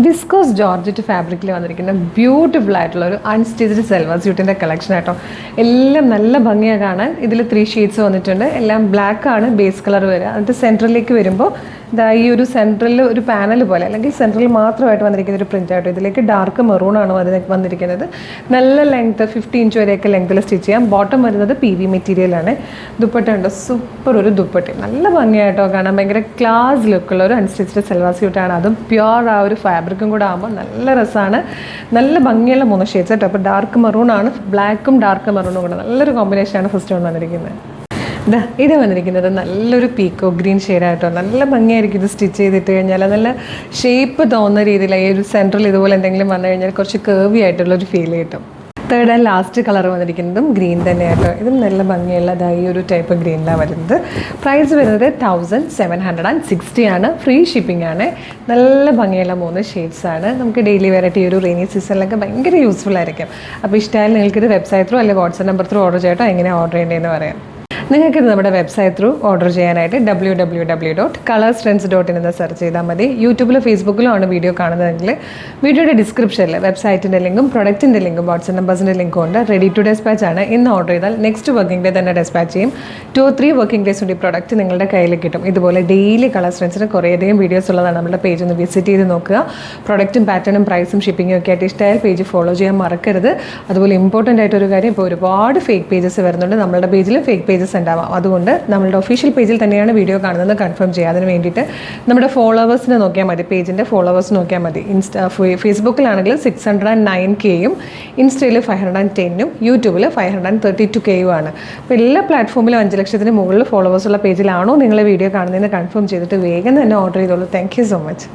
Viscous georgette ഫാബ്രിക്കിൽ വന്നിരിക്കുന്ന beautiful ആയിട്ടുള്ള ഒരു അൺസ്റ്റിച്ച്ഡ് സെൽവാർ സ്യൂട്ടിൻ്റെ കളക്ഷൻ ആട്ടോ. എല്ലാം നല്ല ഭംഗിയാണ് കാണാൻ. ഇതിൽ 3 ഷെയ്ഡ്സ് വന്നിട്ടുണ്ട്. എല്ലാം ബ്ലാക്ക് ആണ് ബേസ് കളർ വരിക. എന്നിട്ട് സെൻറ്ററിലേക്ക് വരുമ്പോൾ ഇതാ ഈ ഒരു സെൻട്രലിൽ ഒരു പാനൽ പോലെ അല്ലെങ്കിൽ സെൻട്രൽ മാത്രമായിട്ട് വന്നിരിക്കുന്ന ഒരു പ്രിൻ്റ് ആട്ടോ. ഇതിലേക്ക് ഡാർക്ക് മെറൂൺ ആണ് വന്നിരിക്കുന്നത്. നല്ല ലെങ്ത് 50 ഇഞ്ച് വരെയൊക്കെ ലെങ്ത്തിൽ സ്റ്റിച്ച് ചെയ്യാം. ബോട്ടം വരുന്നത് PV മെറ്റീരിയലാണ്. ദുപ്പട്ട ഉണ്ട്, സൂപ്പർ ഒരു ദുപ്പട്ട, നല്ല ഭംഗിയായിട്ടോ കാണാൻ. ഭയങ്കര ക്ലാസ് ലുക്കുള്ള ഒരു അൺസ്റ്റിച്ച്ഡ് സെൽവാർ സ്യൂട്ടാണ്. അതും പ്യുവർ ആ ഒരു ഫാബ്രിക്കും കൂടെ ആകുമ്പോൾ നല്ല രസമാണ്. നല്ല ഭംഗിയുള്ള 3 ഷെയ്ഡ്സ് കേട്ടോ. അപ്പോൾ ഡാർക്ക് മെറൂൺ ആണ്, ബ്ലാക്കും ഡാർക്ക് മെറൂണും കൂടെ നല്ലൊരു കോമ്പിനേഷനാണ് ഫസ്റ്റ് കൊണ്ട് വന്നിരിക്കുന്നത്. ഇത് വന്നിരിക്കുന്നത് നല്ലൊരു പീക്കോ ഗ്രീൻ ഷെയ്ഡായിട്ടോ. നല്ല ഭംഗിയായിരിക്കും ഇത് സ്റ്റിച്ച് ചെയ്തിട്ട് കഴിഞ്ഞാൽ. നല്ല ഷേപ്പ് തോന്നുന്ന രീതിയിൽ ഈ ഒരു സെൻട്രൽ ഇതുപോലെ എന്തെങ്കിലും വന്നു കഴിഞ്ഞാൽ കുറച്ച് കേർവി ആയിട്ടുള്ളൊരു ഫീൽ കിട്ടും. തേർഡ് ആൻഡ് ലാസ്റ്റ് കളർ വന്നിരിക്കുന്നതും ഗ്രീൻ തന്നെയായിട്ടോ. ഇതും നല്ല ഭംഗിയുള്ളതായി ഈ ഒരു ടൈപ്പ് ഗ്രീനിലാണ് വരുന്നത്. പ്രൈസ് വരുന്നത് 1760 ആണ്. ഫ്രീ ഷിപ്പിംഗ് ആണ്. നല്ല ഭംഗിയുള്ള 3 ഷെയ്ഡ്സ് ആണ്. നമുക്ക് ഡെയിലി വെറൈറ്റി ഈ ഒരു റെയിനി സീസണിലൊക്കെ ഭയങ്കര യൂസ്ഫുൾ ആയിരിക്കും. അപ്പോൾ ഇഷ്ടമായാലും നിങ്ങൾക്കിത് വെബ്സൈറ്റ് ത്രൂ അല്ലെങ്കിൽ വാട്സ്ആപ്പ് നമ്പർ ത്രൂ ഓർഡർ ചെയ്യട്ടോ. എങ്ങനെ ഓർഡർ ചെയ്യേണ്ടതെന്ന് പറയാം. നിങ്ങൾക്കിത് നമ്മുടെ വെബ്സൈറ്റ് ത്രൂ ഓർഡർ ചെയ്യാനായിട്ട് www.colorstrends.in എന്ന് സെർച്ച് ചെയ്താൽ മതി. യൂട്യൂബിലും ഫേസ്ബുക്കിലും ആണ് വീഡിയോ കാണുന്നതെങ്കിൽ വീഡിയോയുടെ ഡിസ്ക്രിപ്ഷനിൽ വെബ്സൈറ്റിൻ്റെ ലിങ്കും പ്രൊഡക്റ്റിൻ്റെ ലിങ്കും വാട്സ്ആപ്പ് നമ്പേഴ്സിൻ്റെ ലിങ്കും ഉണ്ട്. റെഡി ടു ഡെസ്പാച്ച് ആണ്. ഇന്ന് ഓർഡർ ചെയ്താൽ നെക്സ്റ്റ് വർക്കിംഗ് ഡേ തന്നെ ഡെസ്പാച്ച് ചെയ്യും. 2-3 വർക്കിംഗ് ഡേയ്സ് കൂടി പ്രൊഡക്റ്റ് നിങ്ങളുടെ കയ്യിൽ കിട്ടും. ഇതുപോലെ ഡെയിലി കളർ സ്ട്രെൻസിന് കുറേയധികം വീഡിയോസ് ഉള്ളതാണ്. നമ്മുടെ പേജ് ഒന്ന് വിസിറ്റ് ചെയ്ത് നോക്കുക. പ്രൊഡക്റ്റും പാറ്റേണും പ്രൈസും ഷിപ്പിങ്ങും ഒക്കെ ആയിട്ട് ഇഷ്ടമായാൽ പേജ് ഫോളോ ചെയ്യാൻ മറക്കരുത്. അതുപോലെ ഇമ്പോർട്ടൻ്റ് ആയിട്ടൊരു കാര്യം, ഇപ്പോൾ ഒരുപാട് ഫേക്ക് പേജസ് വരുന്നുണ്ട്. നമ്മുടെ പേജിൽ ഫേക്ക് പേജസ് ഉണ്ടാവാം. അതുകൊണ്ട് നമ്മളുടെ ഒഫീഷ്യൽ പേജിൽ തന്നെയാണ് വീഡിയോ കാണുന്നത് കൺഫേം ചെയ്യുക. അതിന് വേണ്ടിയിട്ട് നമ്മുടെ ഫോളോവേഴ്സിനെ നോക്കിയാൽ മതി. പേജിൻ്റെ ഫോളോവേഴ്സ് നോക്കിയാൽ മതി. ഫേസ്ബുക്കിലാണെങ്കിൽ 609Kയും ഇൻസ്റ്റയിൽ 510ഉം യൂട്യൂബിൽ 532Kയും ആണ്. അപ്പോൾ എല്ലാ പ്ലാറ്റ്ഫോമിലും 5 ലക്ഷത്തിന് മുകളിൽ ഫോളോവേഴ്സുള്ള പേജിലാണോ നിങ്ങൾ വീഡിയോ കാണുന്നതെന്ന് കൺഫേം ചെയ്തിട്ട് വേഗം തന്നെ ഓർഡർ ചെയ്തോളൂ. Thank you so much.